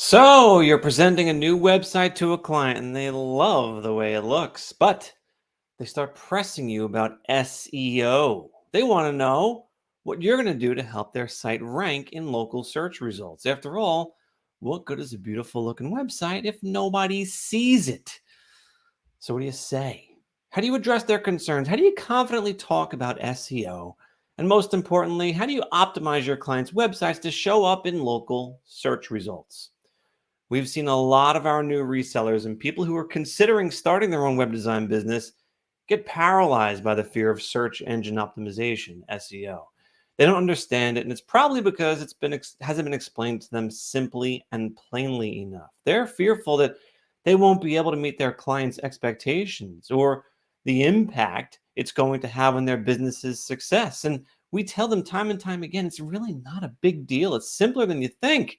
So you're presenting a new website to a client and they love the way it looks, but they start pressing you about SEO. They want to know what you're going to do to help their site rank in local search results. After all, what good is a beautiful looking website if nobody sees it? So what do you say? How do you address their concerns? How do you confidently talk about SEO? And most importantly, how do you optimize your clients' websites to show up in local search results? We've seen a lot of our new resellers and people who are considering starting their own web design business get paralyzed by the fear of search engine optimization, SEO. They don't understand it, and it's probably because hasn't been explained to them simply and plainly enough. They're fearful that they won't be able to meet their clients' expectations or the impact it's going to have on their business's success. And we tell them time and time again, it's really not a big deal. It's simpler than you think,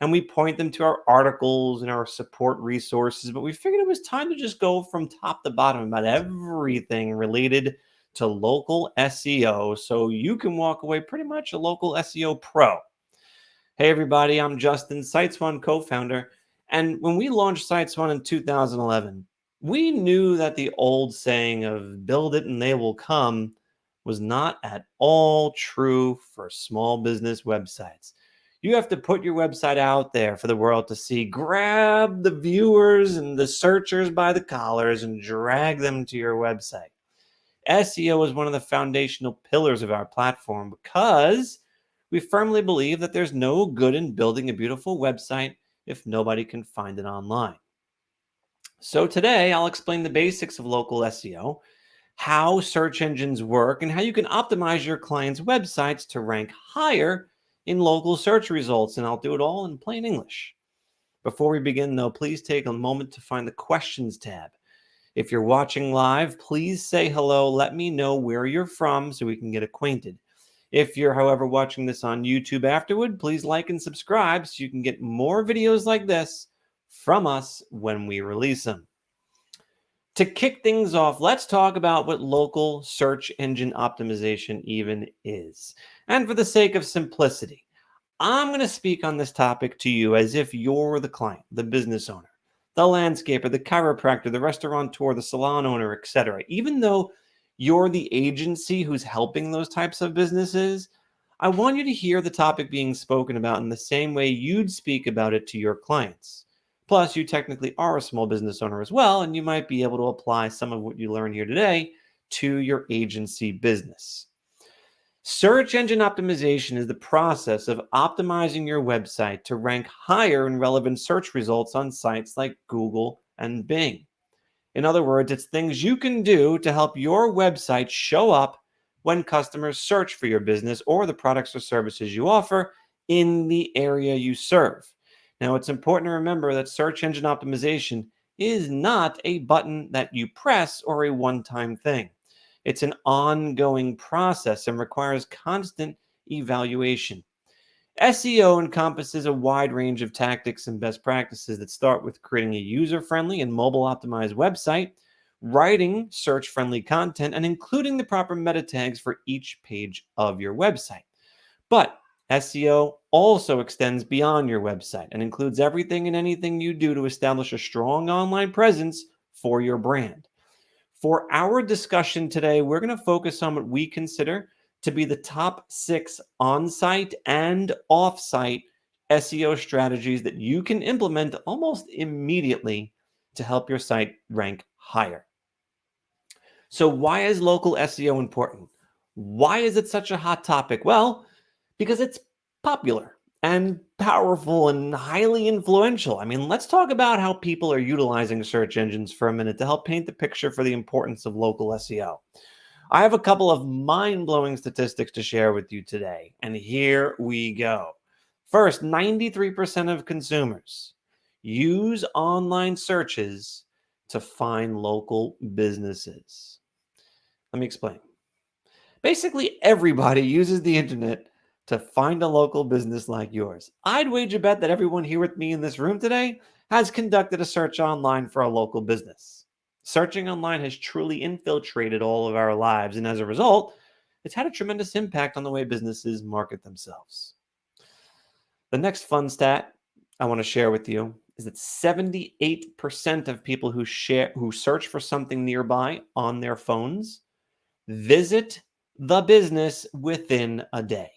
and we point them to our articles and our support resources. But we figured it was time to just go from top to bottom about everything related to local SEO so you can walk away pretty much a local SEO pro. Hey, everybody, I'm Justin, SitesOne co founder. And when we launched SitesOne in 2011, we knew that the old saying of build it and they will come was not at all true for small business websites. You have to put your website out there for the world to see, grab the viewers and the searchers by the collars and drag them to your website. SEO is one of the foundational pillars of our platform because we firmly believe that there's no good in building a beautiful website if nobody can find it online. So today I'll explain the basics of local SEO, how search engines work, and how you can optimize your clients' websites to rank higher in local search results. And I'll do it all in plain English. Before we begin, though, please take a moment to find the questions tab. If you're watching live, please say hello. Let me know where you're from so we can get acquainted. If you're, however, watching this on YouTube afterward, please like and subscribe so you can get more videos like this from us when we release them. To kick things off, let's talk about what local search engine optimization even is. And for the sake of simplicity, I'm going to speak on this topic to you as if you're the client, the business owner, the landscaper, the chiropractor, the restaurateur, the salon owner, etc. Even though you're the agency who's helping those types of businesses, I want you to hear the topic being spoken about in the same way you'd speak about it to your clients. Plus, you technically are a small business owner as well, and you might be able to apply some of what you learn here today to your agency business. Search engine optimization is the process of optimizing your website to rank higher in relevant search results on sites like Google and Bing. In other words, it's things you can do to help your website show up when customers search for your business or the products or services you offer in the area you serve. Now, it's important to remember that search engine optimization is not a button that you press or a one-time thing. It's an ongoing process and requires constant evaluation. SEO encompasses a wide range of tactics and best practices that start with creating a user-friendly and mobile-optimized website, writing search-friendly content, and including the proper meta tags for each page of your website. But SEO also extends beyond your website and includes everything and anything you do to establish a strong online presence for your brand. For our discussion today, we're going to focus on what we consider to be the top 6 on-site and off-site SEO strategies that you can implement almost immediately to help your site rank higher. So why is local SEO important? Why is it such a hot topic? Well, because it's popular and powerful and highly influential. I mean, let's talk about how people are utilizing search engines for a minute to help paint the picture for the importance of local SEO. I have a couple of mind-blowing statistics to share with you today, and here we go. First, 93% of consumers use online searches to find local businesses. Let me explain. Basically, everybody uses the internet to find a local business like yours. I'd wager bet that everyone here with me in this room today has conducted a search online for a local business. Searching online has truly infiltrated all of our lives, and as a result, it's had a tremendous impact on the way businesses market themselves. The next fun stat I want to share with you is that 78% of people who search for something nearby on their phones visit the business within a day.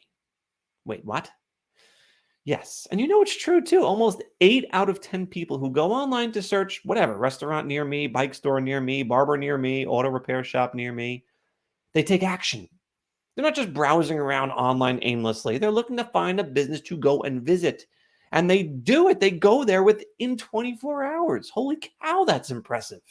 Wait, what? Yes. And you know it's true too. Almost 8 out of 10 people who go online to search whatever, restaurant near me, bike store near me, barber near me, auto repair shop near me, they take action. They're not just browsing around online aimlessly. They're looking to find a business to go and visit. And they do it. They go there within 24 hours. Holy cow, that's impressive.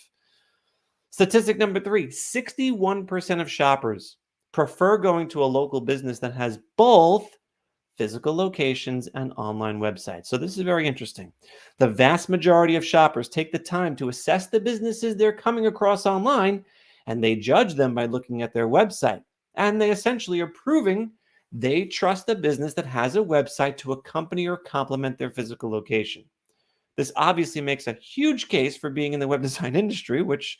Statistic number 3, 61% of shoppers prefer going to a local business that has both physical locations and online websites. So this is very interesting. The vast majority of shoppers take the time to assess the businesses they're coming across online, and they judge them by looking at their website. And they essentially are proving they trust a business that has a website to accompany or complement their physical location. This obviously makes a huge case for being in the web design industry, which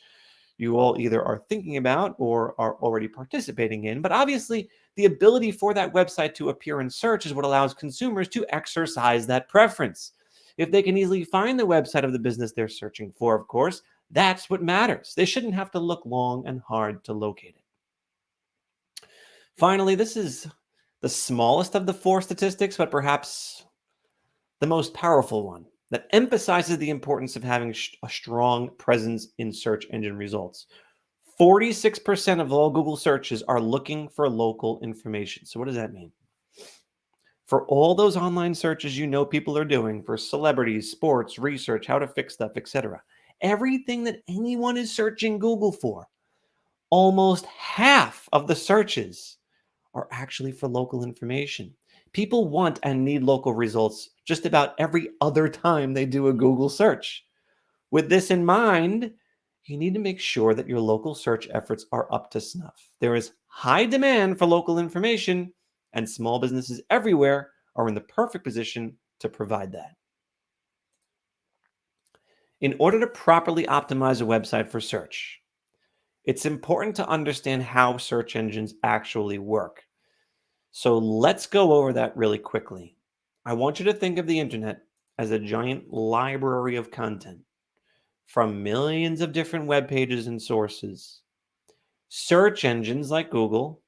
you all either are thinking about or are already participating in. But obviously, the ability for that website to appear in search is what allows consumers to exercise that preference. If they can easily find the website of the business they're searching for, of course, that's what matters. They shouldn't have to look long and hard to locate it. Finally, this is the smallest of the 4 statistics, but perhaps the most powerful one that emphasizes the importance of having a strong presence in search engine results. 46% of all Google searches are looking for local information. So, what does that mean? For all those online searches people are doing for celebrities, sports, research, how to fix stuff, etc., everything that anyone is searching Google for, almost half of the searches are actually for local information. People want and need local results just about every other time they do a Google search. With this in mind, you need to make sure that your local search efforts are up to snuff. There is high demand for local information, and small businesses everywhere are in the perfect position to provide that. In order to properly optimize a website for search, it's important to understand how search engines actually work. So let's go over that really quickly. I want you to think of the internet as a giant library of content from millions of different web pages and sources. Search engines like Google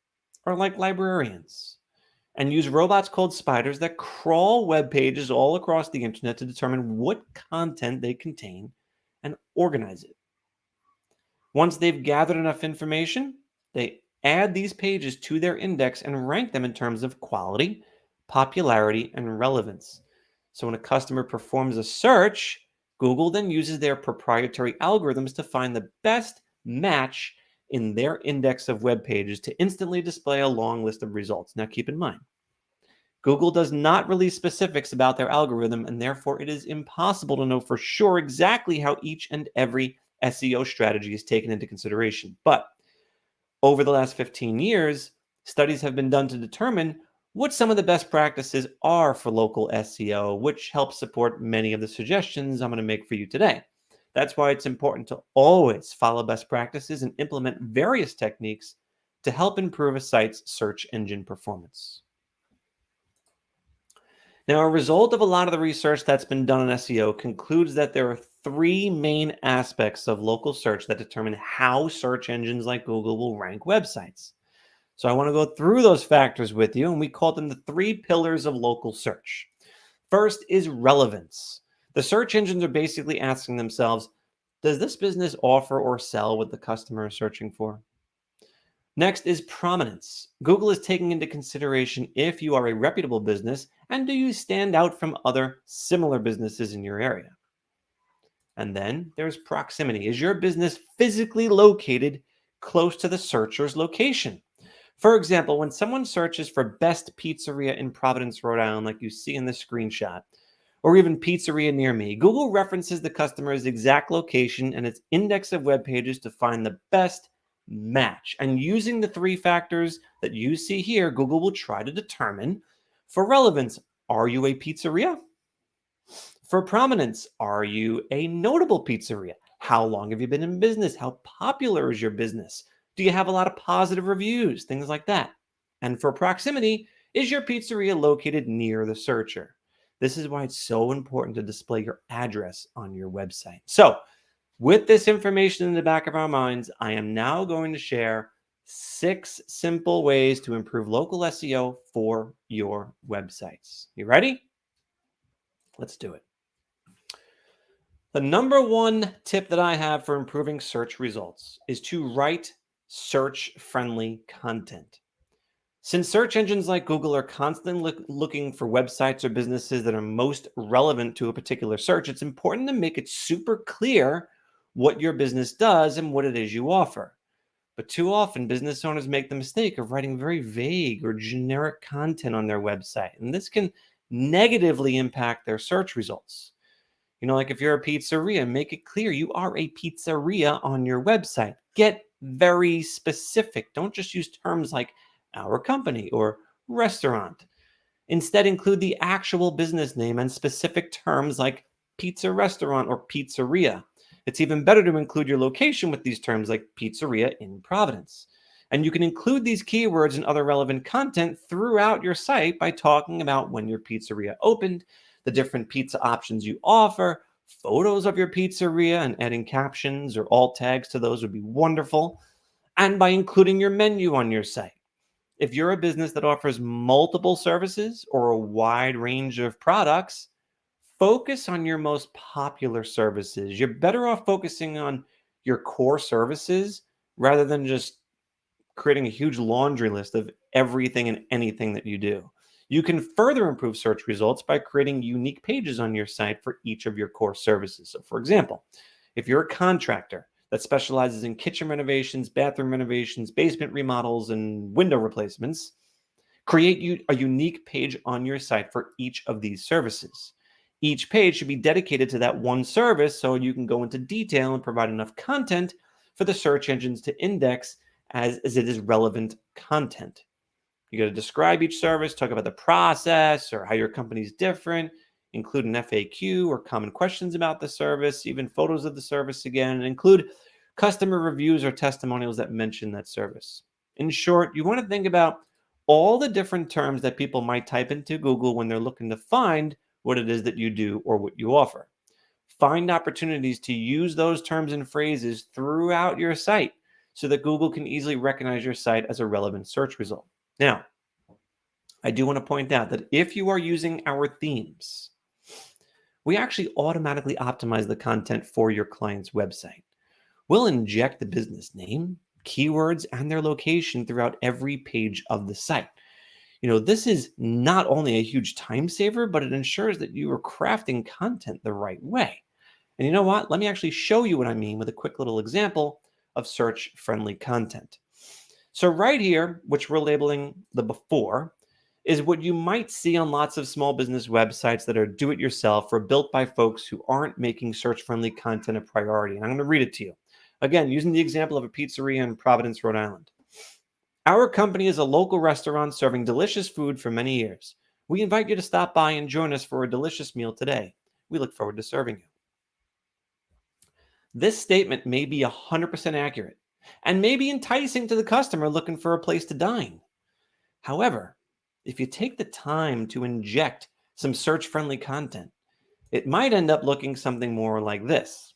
are like librarians and use robots called spiders that crawl web pages all across the internet to determine what content they contain and organize it. Once they've gathered enough information, they add these pages to their index and rank them in terms of quality, popularity, and relevance. So when a customer performs a search, Google then uses their proprietary algorithms to find the best match in their index of web pages to instantly display a long list of results. Now keep in mind, Google does not release specifics about their algorithm, and therefore it is impossible to know for sure exactly how each and every SEO strategy is taken into consideration. But over the last 15 years, studies have been done to determine what some of the best practices are for local SEO, which helps support many of the suggestions I'm going to make for you today. That's why it's important to always follow best practices and implement various techniques to help improve a site's search engine performance. Now, a result of a lot of the research that's been done on SEO concludes that there are 3 main aspects of local search that determine how search engines like Google will rank websites. So I want to go through those factors with you, and we call them the 3 pillars of local search. First is relevance. The search engines are basically asking themselves, does this business offer or sell what the customer is searching for? Next is prominence. Google is taking into consideration if you are a reputable business and do you stand out from other similar businesses in your area. And then there's proximity. Is your business physically located close to the searcher's location? For example, when someone searches for best pizzeria in Providence, Rhode Island, like you see in this screenshot, or even pizzeria near me, Google references the customer's exact location and its index of web pages to find the best match. And using the 3 factors that you see here, Google will try to determine for relevance, are you a pizzeria? For prominence, are you a notable pizzeria? How long have you been in business? How popular is your business? Do you have a lot of positive reviews? Things like that. And for proximity, is your pizzeria located near the searcher? This is why it's so important to display your address on your website. So, with this information in the back of our minds, I am now going to share 6 simple ways to improve local SEO for your websites. You ready? Let's do it. The number one tip that I have for improving search results is to write search-friendly content. Since search engines like Google are constantly looking for websites or businesses that are most relevant to a particular search, it's important to make it super clear what your business does and what it is you offer. But too often, business owners make the mistake of writing very vague or generic content on their website, and this can negatively impact their search results. Like if you're a pizzeria, make it clear you are a pizzeria on your website. Get very specific. Don't just use terms like our company or restaurant. Instead, include the actual business name and specific terms like pizza restaurant or pizzeria. It's even better to include your location with these terms like pizzeria in Providence. And you can include these keywords and other relevant content throughout your site by talking about when your pizzeria opened, the different pizza options you offer, photos of your pizzeria, and adding captions or alt tags to those would be wonderful, and by including your menu on your site. If you're a business that offers multiple services or a wide range of products, focus on your most popular services. You're better off focusing on your core services rather than just creating a huge laundry list of everything and anything that you do. You can further improve search results by creating unique pages on your site for each of your core services. So, for example, if you're a contractor that specializes in kitchen renovations, bathroom renovations, basement remodels, and window replacements, create a unique page on your site for each of these services. Each page should be dedicated to that one service so you can go into detail and provide enough content for the search engines to index as it is relevant content. You got to describe each service, talk about the process or how your company's different, include an FAQ or common questions about the service, even photos of the service again, and include customer reviews or testimonials that mention that service. In short, you want to think about all the different terms that people might type into Google when they're looking to find what it is that you do or what you offer. Find opportunities to use those terms and phrases throughout your site so that Google can easily recognize your site as a relevant search result. Now, I do want to point out that if you are using our themes, we actually automatically optimize the content for your client's website. We'll inject the business name, keywords, and their location throughout every page of the site. This is not only a huge time saver, but it ensures that you are crafting content the right way. And you know what? Let me actually show you what I mean with a quick little example of search-friendly content. So right here, which we're labeling the before, is what you might see on lots of small business websites that are do-it-yourself or built by folks who aren't making search-friendly content a priority. And I'm going to read it to you. Again, using the example of a pizzeria in Providence, Rhode Island. Our company is a local restaurant serving delicious food for many years. We invite you to stop by and join us for a delicious meal today. We look forward to serving you. This statement may be 100% accurate and may be enticing to the customer looking for a place to dine. However, if you take the time to inject some search-friendly content, it might end up looking something more like this.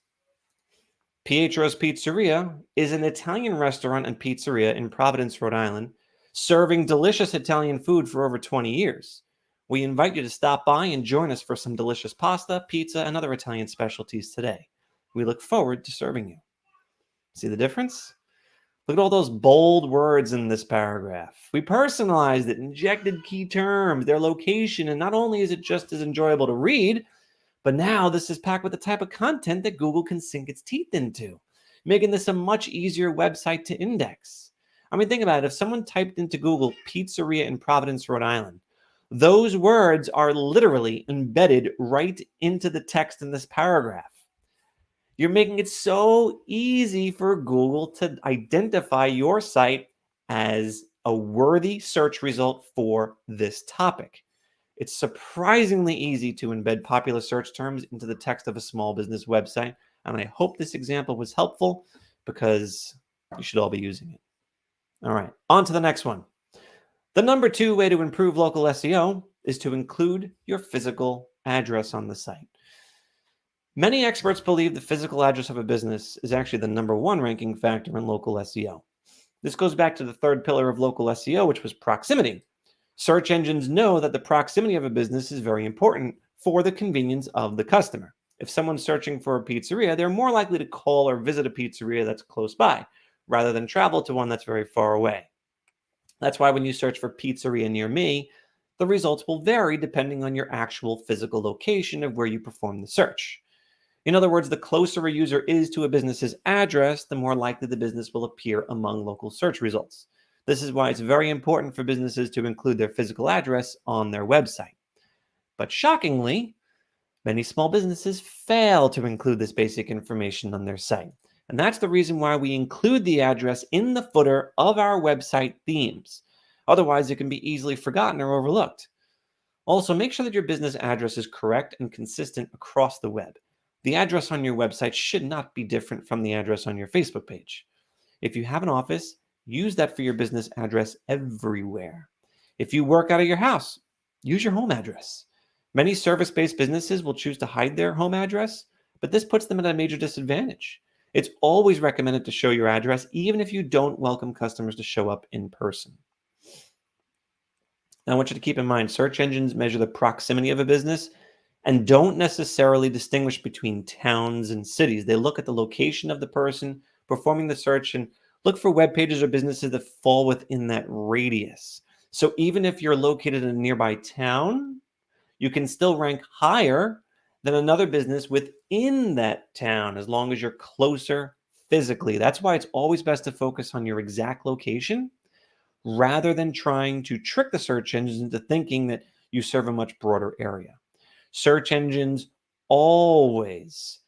Pietro's Pizzeria is an Italian restaurant and pizzeria in Providence, Rhode Island, serving delicious Italian food for over 20 years. We invite you to stop by and join us for some delicious pasta, pizza, and other Italian specialties today. We look forward to serving you. See the difference? Look at all those bold words in this paragraph. We personalized it, injected key terms, their location, and not only is it just as enjoyable to read, but now this is packed with the type of content that Google can sink its teeth into, making this a much easier website to index. I mean, think about it. If someone typed into Google pizzeria in Providence, Rhode Island, those words are literally embedded right into the text in this paragraph. You're making it so easy for Google to identify your site as a worthy search result for this topic. It's surprisingly easy to embed popular search terms into the text of a small business website, and I hope this example was helpful because you should all be using it. All right, on to the next one. The number 2 way to improve local SEO is to include your physical address on the site. Many experts believe the physical address of a business is actually the number one ranking factor in local SEO. This goes back to the third pillar of local SEO, which was proximity. Search engines know that the proximity of a business is very important for the convenience of the customer. If someone's searching for a pizzeria, they're more likely to call or visit a pizzeria that's close by rather than travel to one that's very far away. That's why when you search for pizzeria near me, the results will vary depending on your actual physical location of where you perform the search. In other words, the closer a user is to a business's address, the more likely the business will appear among local search results. This is why it's very important for businesses to include their physical address on their website. But shockingly, many small businesses fail to include this basic information on their site. And that's the reason why we include the address in the footer of our website themes. Otherwise, it can be easily forgotten or overlooked. Also, make sure that your business address is correct and consistent across the web. The address on your website should not be different from the address on your Facebook page. If you have an office, use that for your business address everywhere. If you work out of your house, use your home address. Many service-based businesses will choose to hide their home address, but this puts them at a major disadvantage. It's always recommended to show your address, even if you don't welcome customers to show up in person. Now, I want you to keep in mind, search engines measure the proximity of a business and don't necessarily distinguish between towns and cities. They look at the location of the person performing the search and look for web pages or businesses that fall within that radius. So even if you're located in a nearby town, you can still rank higher than another business within that town as long as you're closer physically. That's why it's always best to focus on your exact location rather than trying to trick the search engines into thinking that you serve a much broader area. Search engines always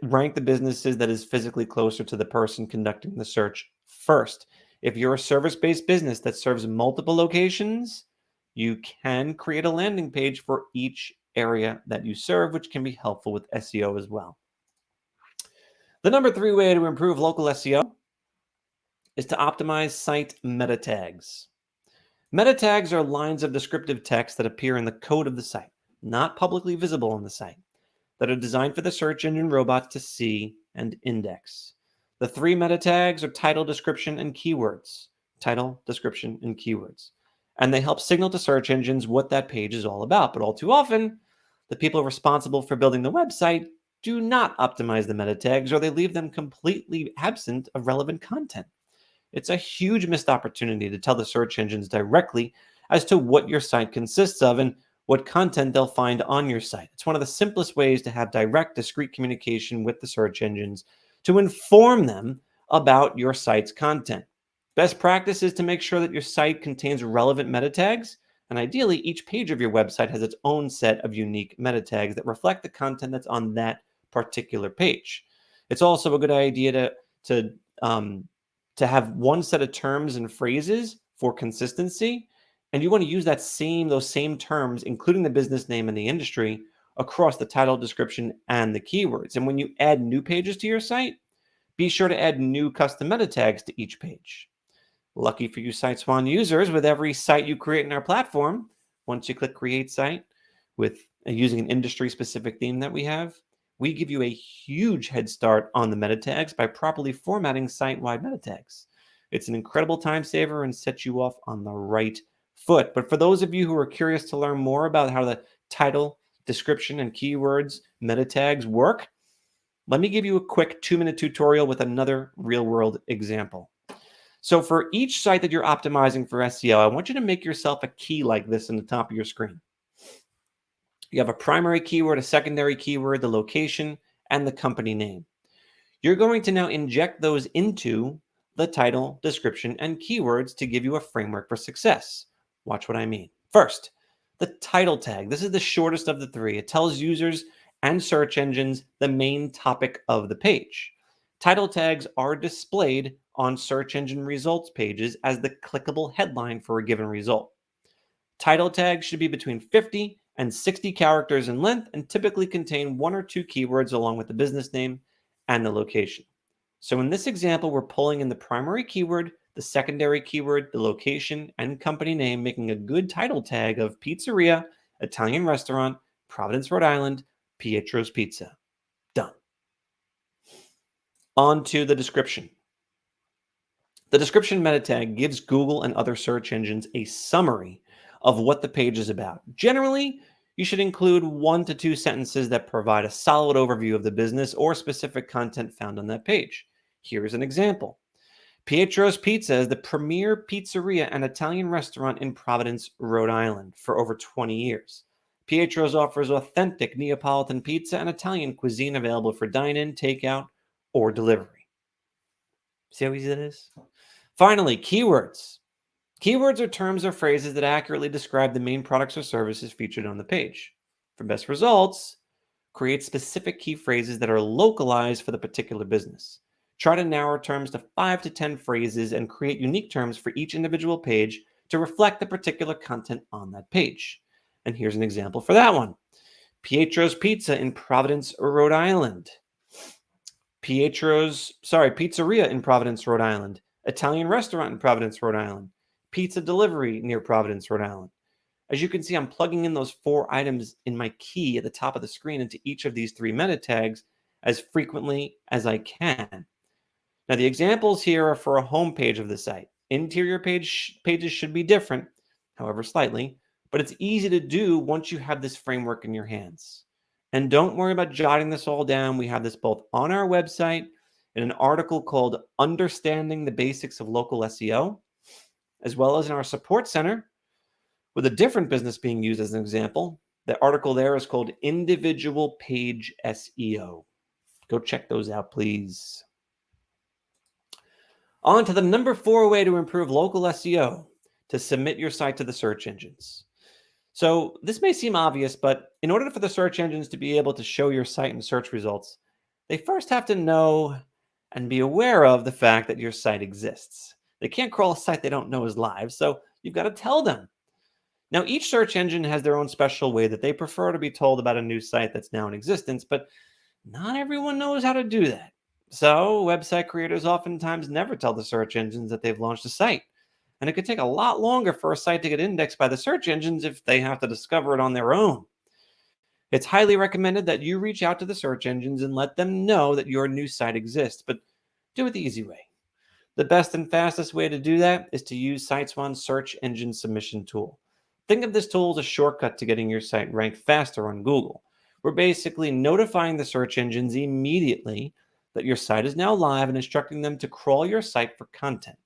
rank the businesses that is physically closer to the person conducting the search first. If you're a service-based business that serves multiple locations, you can create a landing page for each area that you serve, which can be helpful with SEO as well. The number 3 way to improve local SEO is to optimize site meta tags. Meta tags are lines of descriptive text that appear in the code of the site, not publicly visible on the site, that are designed for the search engine robots to see and index. The 3 meta tags are title, description, and keywords. Title, description, and keywords. And they help signal to search engines what that page is all about. But all too often, the people responsible for building the website do not optimize the meta tags, or they leave them completely absent of relevant content. It's a huge missed opportunity to tell the search engines directly as to what your site consists of and what content they'll find on your site. It's one of the simplest ways to have direct, discrete communication with the search engines to inform them about your site's content. Best practice is to make sure that your site contains relevant meta tags, and ideally, each page of your website has its own set of unique meta tags that reflect the content that's on that particular page. It's also a good idea to have one set of terms and phrases for consistency, and you want to use those same terms, including the business name and the industry, across the title, description, and the keywords. And when you add new pages to your site, be sure to add new custom meta tags to each page. Lucky for you SiteSwan users, with every site you create in our platform, once you click Create Site with using an industry-specific theme that we have, we give you a huge head start on the meta tags by properly formatting site-wide meta tags. It's an incredible time saver and sets you off on the right foot. But for those of you who are curious to learn more about how the title, description, and keywords meta tags work, let me give you a quick 2-minute tutorial with another real-world example. So for each site that you're optimizing for SEO, I want you to make yourself a key like this in the top of your screen. You have a primary keyword, a secondary keyword, the location, and the company name. You're going to now inject those into the title, description, and keywords to give you a framework for success. Watch what I mean. First, the title tag. This is the shortest of the 3. It tells users and search engines the main topic of the page. Title tags are displayed on search engine results pages as the clickable headline for a given result. Title tags should be between 50 and 60 characters in length and typically contain 1 or 2 keywords along with the business name and the location. So in this example, we're pulling in the primary keyword, the secondary keyword, the location, and company name, making a good title tag of pizzeria, Italian restaurant, Providence, Rhode Island, Pietro's Pizza. Done. On to the description. The description meta tag gives Google and other search engines a summary of what the page is about. Generally, you should include 1 to 2 sentences that provide a solid overview of the business or specific content found on that page. Here's an example. Pietro's Pizza is the premier pizzeria and Italian restaurant in Providence, Rhode Island for over 20 years. Pietro's offers authentic Neapolitan pizza and Italian cuisine available for dine-in, takeout, or delivery. See how easy that is? Finally, keywords. Keywords are terms or phrases that accurately describe the main products or services featured on the page. For best results, create specific key phrases that are localized for the particular business. Try to narrow terms to 5 to 10 phrases and create unique terms for each individual page to reflect the particular content on that page. And here's an example for that one. Pietro's Pizza in Providence, Rhode Island. Pizzeria in Providence, Rhode Island. Italian restaurant in Providence, Rhode Island. Pizza delivery near Providence, Rhode Island. As you can see, I'm plugging in those 4 items in my key at the top of the screen into each of these 3 meta tags as frequently as I can. Now, the examples here are for a home page of the site. Interior pages should be different, however slightly, but it's easy to do once you have this framework in your hands. And don't worry about jotting this all down. We have this both on our website in an article called Understanding the Basics of Local SEO, as well as in our support center with a different business being used as an example. The article there is called Individual Page SEO. Go check those out, please. On to the number 4 way to improve local SEO, to submit your site to the search engines. So this may seem obvious, but in order for the search engines to be able to show your site in search results, they first have to know and be aware of the fact that your site exists. They can't crawl a site they don't know is live, so you've got to tell them. Now, each search engine has their own special way that they prefer to be told about a new site that's now in existence, but not everyone knows how to do that. So website creators oftentimes never tell the search engines that they've launched a site. And it could take a lot longer for a site to get indexed by the search engines if they have to discover it on their own. It's highly recommended that you reach out to the search engines and let them know that your new site exists, but do it the easy way. The best and fastest way to do that is to use SiteOne's search engine submission tool. Think of this tool as a shortcut to getting your site ranked faster on Google. We're basically notifying the search engines immediately that your site is now live and instructing them to crawl your site for content.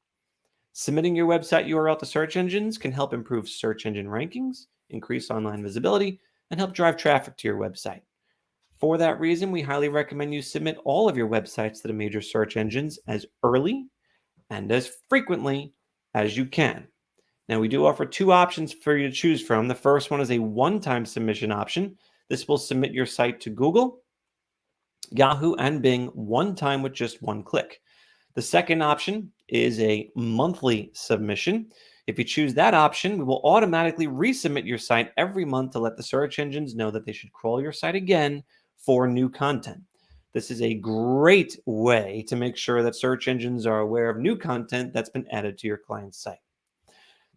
Submitting your website URL to search engines can help improve search engine rankings, increase online visibility, and help drive traffic to your website. For that reason, we highly recommend you submit all of your websites to the major search engines as early and as frequently as you can. Now, we do offer 2 options for you to choose from. The first one is a one-time submission option. This will submit your site to Google, Yahoo, and Bing one time with just 1 click. The second option is a monthly submission. If you choose that option, we will automatically resubmit your site every month to let the search engines know that they should crawl your site again for new content. This is a great way to make sure that search engines are aware of new content that's been added to your client's site.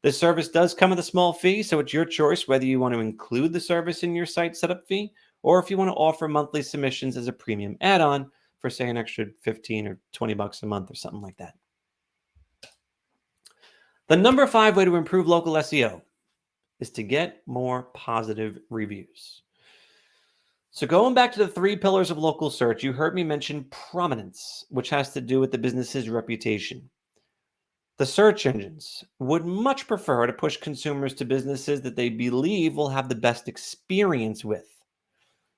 This service does come with a small fee, so it's your choice whether you want to include the service in your site setup fee or if you want to offer monthly submissions as a premium add-on for, say, an extra 15 or 20 bucks a month or something like that. The number 5 way to improve local SEO is to get more positive reviews. So going back to the 3 pillars of local search, you heard me mention prominence, which has to do with the business's reputation. The search engines would much prefer to push consumers to businesses that they believe will have the best experience with,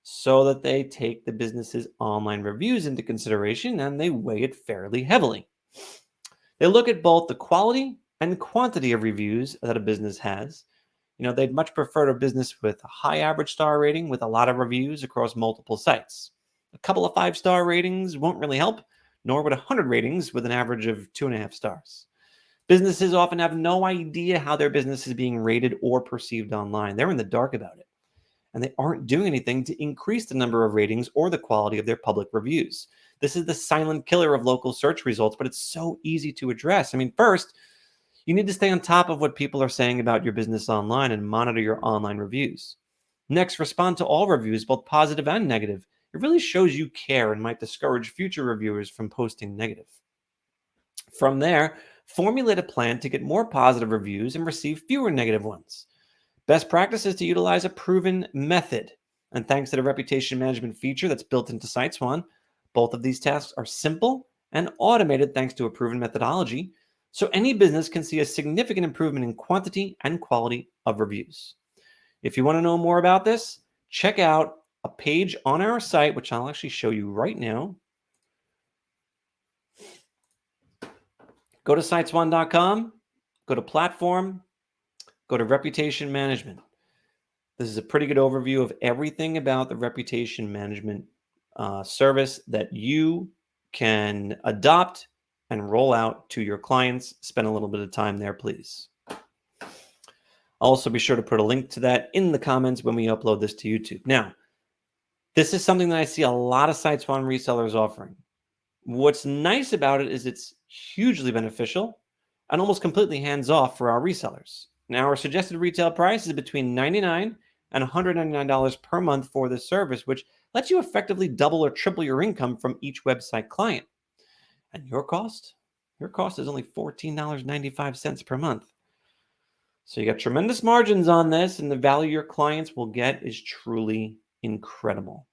so that they take the business's online reviews into consideration and they weigh it fairly heavily. They look at both the quality and quantity of reviews that a business has. They'd much prefer a business with a high average star rating with a lot of reviews across multiple sites. A couple of 5-star ratings won't really help, nor would 100 ratings with an average of 2.5 stars. Businesses often have no idea how their business is being rated or perceived online. They're in the dark about it, and they aren't doing anything to increase the number of ratings or the quality of their public reviews. This is the silent killer of local search results, but it's so easy to address. First, you need to stay on top of what people are saying about your business online and monitor your online reviews. Next, respond to all reviews, both positive and negative. It really shows you care and might discourage future reviewers from posting negative. From there, formulate a plan to get more positive reviews and receive fewer negative ones. Best practice is to utilize a proven method. And thanks to the reputation management feature that's built into SiteSwan, both of these tasks are simple and automated thanks to a proven methodology. So any business can see a significant improvement in quantity and quality of reviews. If you want to know more about this, check out a page on our site, which I'll actually show you right now. Go to siteswan.com, go to platform, go to reputation management. This is a pretty good overview of everything about the reputation management service that you can adopt and roll out to your clients. Spend a little bit of time there, please. Also, be sure to put a link to that in the comments when we upload this to YouTube. Now, this is something that I see a lot of SiteSwan resellers offering. What's nice about it is it's hugely beneficial and almost completely hands-off for our resellers. Now, our suggested retail price is between $99 and $199 per month for this service, which lets you effectively double or triple your income from each website client. And your cost? Your cost is only $14.95 per month. So you got tremendous margins on this, and the value your clients will get is truly incredible.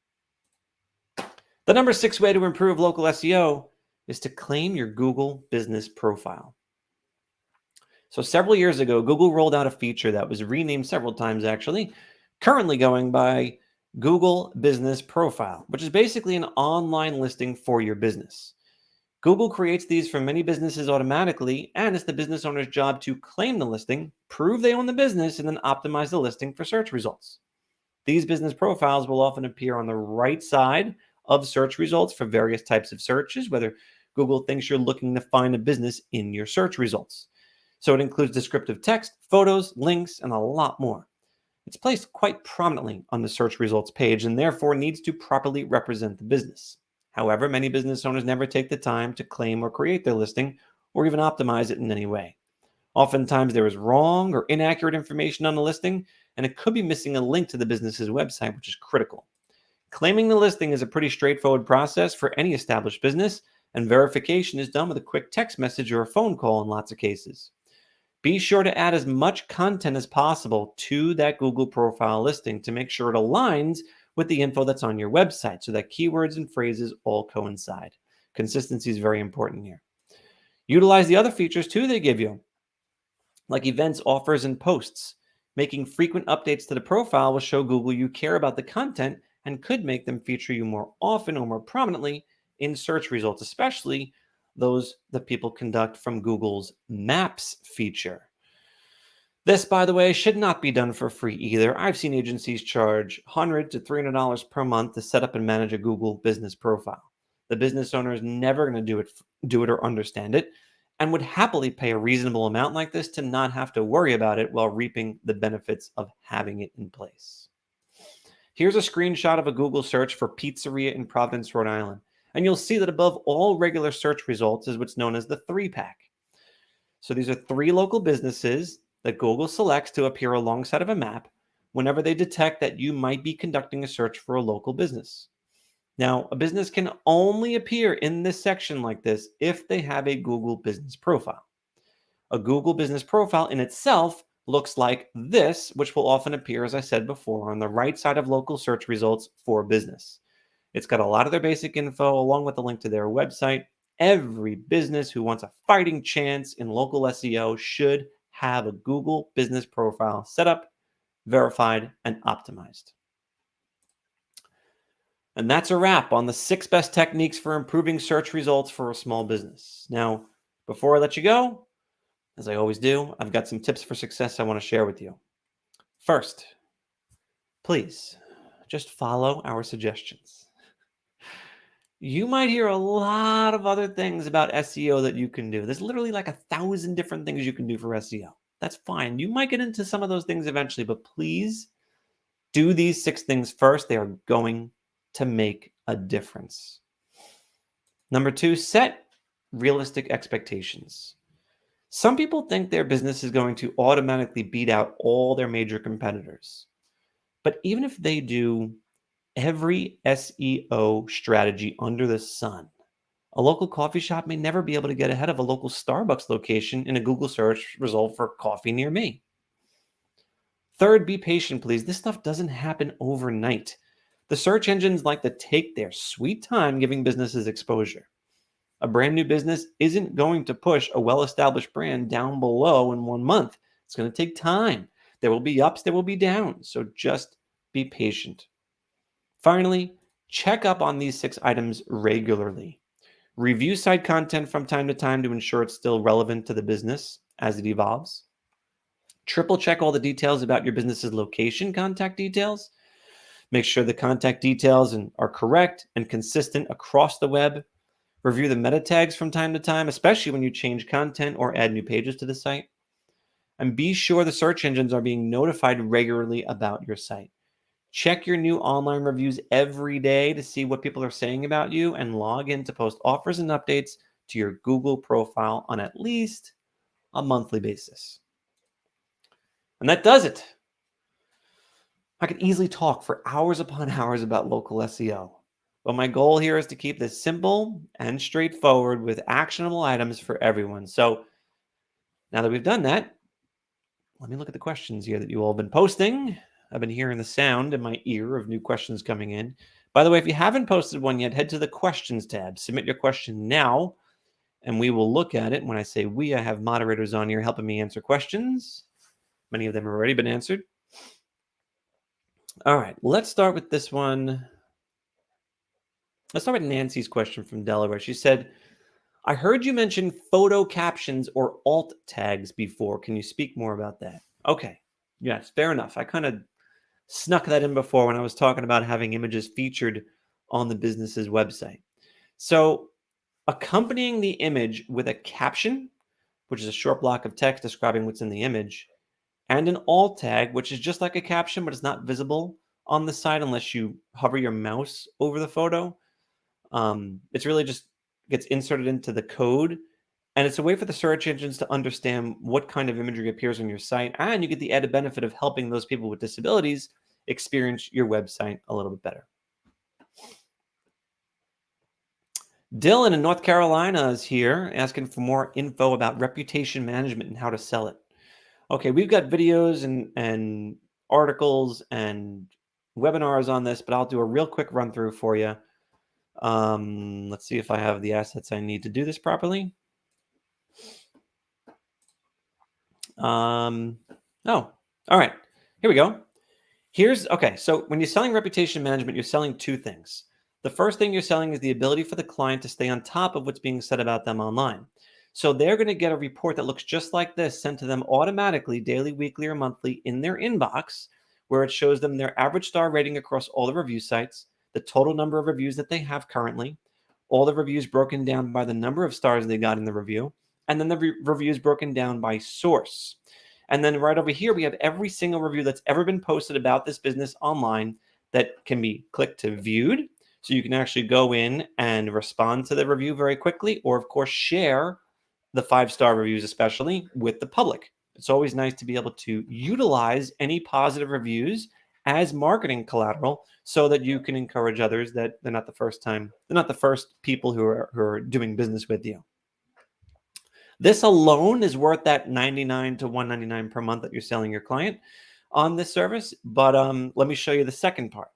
The number 6 way to improve local SEO is to claim your Google business profile. So several years ago, Google rolled out a feature that was renamed several times actually, currently going by Google Business Profile, which is basically an online listing for your business. Google creates these for many businesses automatically, and it's the business owner's job to claim the listing, prove they own the business, and then optimize the listing for search results. These business profiles will often appear on the right side of search results for various types of searches, whether Google thinks you're looking to find a business in your search results. So it includes descriptive text, photos, links, and a lot more. It's placed quite prominently on the search results page and therefore needs to properly represent the business. However, many business owners never take the time to claim or create their listing or even optimize it in any way. Oftentimes, there is wrong or inaccurate information on the listing, and it could be missing a link to the business's website, which is critical. Claiming the listing is a pretty straightforward process for any established business, and verification is done with a quick text message or a phone call in lots of cases. Be sure to add as much content as possible to that Google profile listing to make sure it aligns with the info that's on your website so that keywords and phrases all coincide. Consistency is very important here. Utilize the other features too they give you, like events, offers, and posts. Making frequent updates to the profile will show Google you care about the content and could make them feature you more often or more prominently in search results, especially those that people conduct from Google's Maps feature. This, by the way, should not be done for free either. I've seen agencies charge $100 to $300 per month to set up and manage a Google business profile. The business owner is never going to do it or understand it, and would happily pay a reasonable amount like this to not have to worry about it while reaping the benefits of having it in place. Here's a screenshot of a Google search for pizzeria in Providence, Rhode Island, and you'll see that above all regular search results is what's known as the 3-pack. So these are 3 local businesses that Google selects to appear alongside of a map whenever they detect that you might be conducting a search for a local business. Now, a business can only appear in this section like this if they have a Google business profile. A Google business profile in itself looks like this, which will often appear, as I said before, on the right side of local search results for business. It's got a lot of their basic info along with a link to their website. Every business who wants a fighting chance in local SEO should have a Google business profile set up, verified, and optimized. And that's a wrap on the 6 best techniques for improving search results for a small business. Now, before I let you go, as I always do, I've got some tips for success I want to share with you. First, please just follow our suggestions. You might hear a lot of other things about SEO that you can do. There's literally like 1,000 different things you can do for SEO. That's fine. You might get into some of those things eventually, but please do these 6 things first. They are going to make a difference. Number 2, set realistic expectations. Some people think their business is going to automatically beat out all their major competitors. But even if they do every SEO strategy under the sun, a local coffee shop may never be able to get ahead of a local Starbucks location in a Google search result for coffee near me. Third, be patient, please. This stuff doesn't happen overnight. The search engines like to take their sweet time giving businesses exposure. A brand new business isn't going to push a well established brand down below in 1 month. It's going to take time. There will be ups, there will be downs. So just be patient. Finally, check up on these 6 items regularly. Review site content from time to time to ensure it's still relevant to the business as it evolves. Triple check all the details about your business's location, contact details. Make sure the contact details are correct and consistent across the web. Review the meta tags from time to time, especially when you change content or add new pages to the site. And be sure the search engines are being notified regularly about your site. Check your new online reviews every day to see what people are saying about you and log in to post offers and updates to your Google profile on at least a monthly basis. And that does it. I could easily talk for hours upon hours about local SEO, but my goal here is to keep this simple and straightforward with actionable items for everyone. So now that we've done that, let me look at the questions here that you all have been posting. I've been hearing the sound in my ear of new questions coming in. By the way, if you haven't posted one yet, head to the questions tab, submit your question now, and we will look at it. When I say we, I have moderators on here helping me answer questions. Many of them have already been answered. All right, let's start with this one. Let's start with Nancy's question from Delaware. She said, I heard you mention photo captions or alt tags before. Can you speak more about that? Okay. Yes, fair enough. I kind of snuck that in before when I was talking about having images featured on the business's website. So, accompanying the image with a caption, which is a short block of text describing what's in the image, and an alt tag, which is just like a caption, but it's not visible on the site unless you hover your mouse over the photo. It's really just gets inserted into the code, and it's a way for the search engines to understand what kind of imagery appears on your site, and you get the added benefit of helping those people with disabilities experience your website a little bit better. Dylan in North Carolina is here asking for more info about reputation management and how to sell it. Okay, we've got videos and articles and webinars on this, but I'll do a real quick run through for you. Let's see if I have the assets I need to do this properly. Oh, all right. Here we go. Okay. So when you're selling reputation management, you're selling 2 things. The first thing you're selling is the ability for the client to stay on top of what's being said about them online. So they're going to get a report that looks just like this sent to them automatically, daily, weekly, or monthly in their inbox, where it shows them their average star rating across all the review sites, the total number of reviews that they have currently, all the reviews broken down by the number of stars they got in the review, and then the reviews broken down by source. And then right over here, we have every single review that's ever been posted about this business online that can be clicked to viewed. So you can actually go in and respond to the review very quickly, or of course, share the 5-star reviews, especially with the public. It's always nice to be able to utilize any positive reviews as marketing collateral so that you can encourage others that they're not the first people who are doing business with you. This alone is worth that $99 to $199 per month that you're selling your client on this service. But let me show you the second part.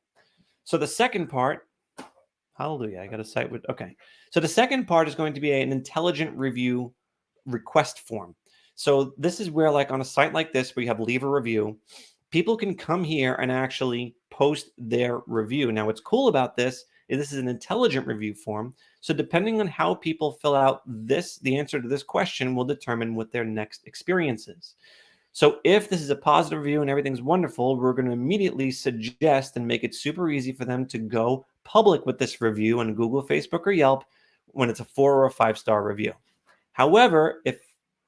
So the second part, hallelujah, I got a site with, okay. So the second part is going to be an intelligent review request form. So this is where, like on a site like this, where you have leave a review, people can come here and actually post their review. Now, what's cool about this is an intelligent review form. So depending on how people fill out this, the answer to this question will determine what their next experience is. So if this is a positive review and everything's wonderful, we're going to immediately suggest and make it super easy for them to go public with this review on Google, Facebook, or Yelp when it's a 4 or a 5-star review. However, if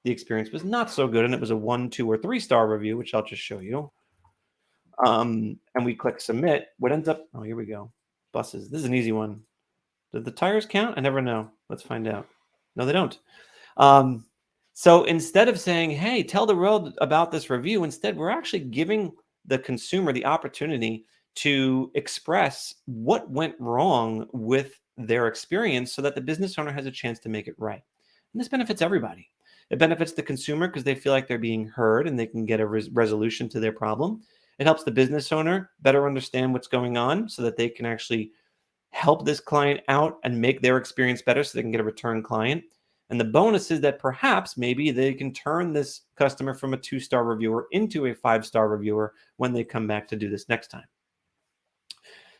the experience was not so good and it was a 1, 2, or 3-star review, which I'll just show you, and we click submit, what ends up, oh, here we go. Buses. This is an easy one. Did the tires count? I never know. Let's find out. No, they don't. So instead of saying, hey, tell the world about this review, instead we're actually giving the consumer the opportunity to express what went wrong with their experience so that the business owner has a chance to make it right. And this benefits everybody. It benefits the consumer because they feel like they're being heard and they can get a resolution to their problem. It helps the business owner better understand what's going on so that they can actually help this client out and make their experience better so they can get a return client. And the bonus is that perhaps maybe they can turn this customer from a 2-star reviewer into a 5-star reviewer when they come back to do this next time.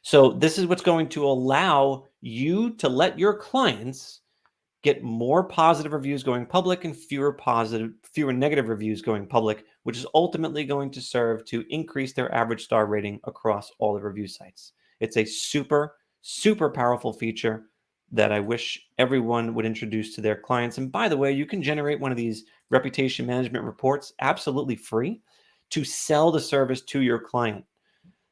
So this is what's going to allow you to let your clients get more positive reviews going public and fewer negative reviews going public, which is ultimately going to serve to increase their average star rating across all the review sites. It's a super, super powerful feature that I wish everyone would introduce to their clients. And by the way, you can generate one of these reputation management reports absolutely free to sell the service to your client.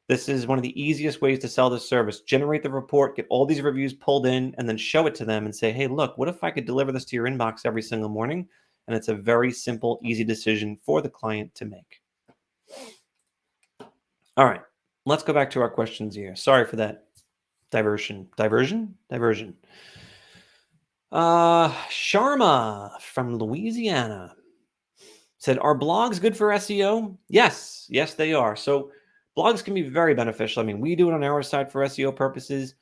This is one of the easiest ways to sell this service. Generate the report, get all these reviews pulled in, and then show it to them and say, hey, look, what if I could deliver this to your inbox every single morning? And it's a very simple, easy decision for the client to make. All right, let's go back to our questions here. Sorry for that diversion. Sharma from Louisiana said, are blogs good for SEO? Yes, they are. So blogs can be very beneficial. I mean, we do it on our side for SEO purposes.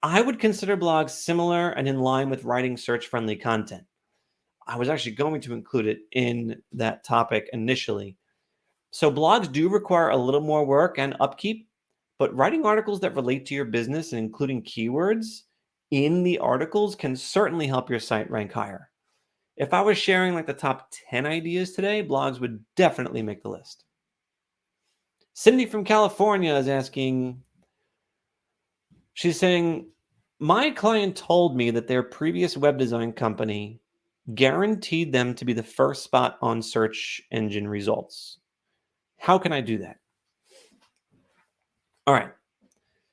I would consider blogs similar and in line with writing search-friendly content. I was actually going to include it in that topic initially. So blogs do require a little more work and upkeep, but writing articles that relate to your business and including keywords in the articles can certainly help your site rank higher. If I was sharing like the top 10 ideas today, blogs would definitely make the list. Cindy from California is asking, she's saying, my client told me that their previous web design company guaranteed them to be the first spot on search engine results. How can I do that? All right.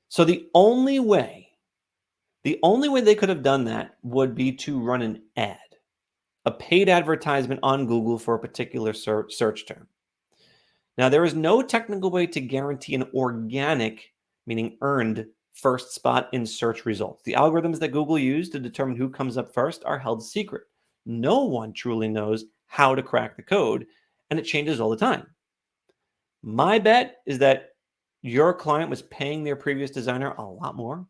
So the only way they could have done that would be to run an ad, a paid advertisement on Google for a particular search term. Now, there is no technical way to guarantee an organic, meaning earned, first spot in search results. The algorithms that Google use to determine who comes up first are held secret. No one truly knows how to crack the code, and it changes all the time. My bet is that your client was paying their previous designer a lot more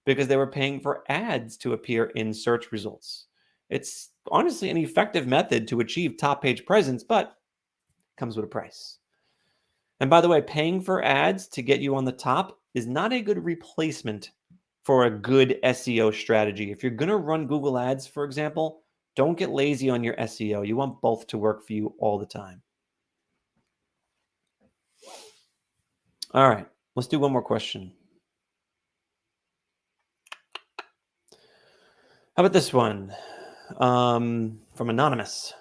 because they were paying for ads to appear in search results. It's honestly an effective method to achieve top page presence, but it comes with a price. And by the way, paying for ads to get you on the top is not a good replacement for a good SEO strategy. If you're going to run Google Ads, for example, don't get lazy on your SEO. You want both to work for you all the time. All right, let's do one more question. How about this one from Anonymous?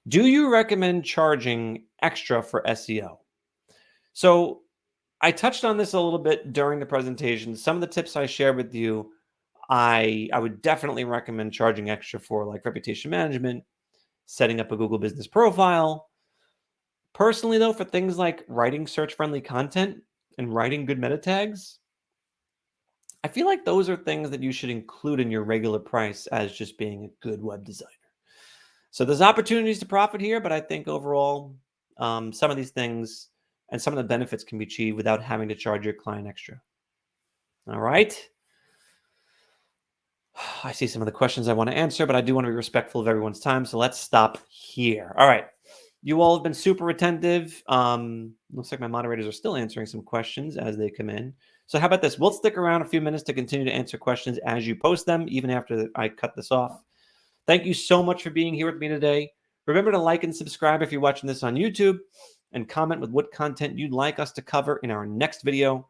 Do you recommend charging extra for SEO? So I touched on this a little bit during the presentation. Some of the tips I shared with you, I would definitely recommend charging extra for, like reputation management, setting up a Google business profile. Personally, though, for things like writing search-friendly content and writing good meta tags, I feel like those are things that you should include in your regular price as just being a good web designer. So there's opportunities to profit here, but I think overall, some of these things and some of the benefits can be achieved without having to charge your client extra. All right. I see some of the questions I want to answer, but I do want to be respectful of everyone's time. So let's stop here. All right. You all have been super attentive. Looks like my moderators are still answering some questions as they come in. So how about this? We'll stick around a few minutes to continue to answer questions as you post them, even after I cut this off. Thank you so much for being here with me today. Remember to like and subscribe if you're watching this on YouTube, and comment with what content you'd like us to cover in our next video.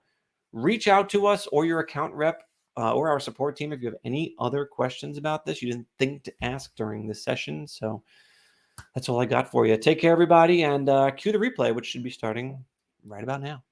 Reach out to us or your account rep or our support team if you have any other questions about this you didn't think to ask during this session. So that's all I got for you. Take care, everybody, and cue the replay, which should be starting right about now.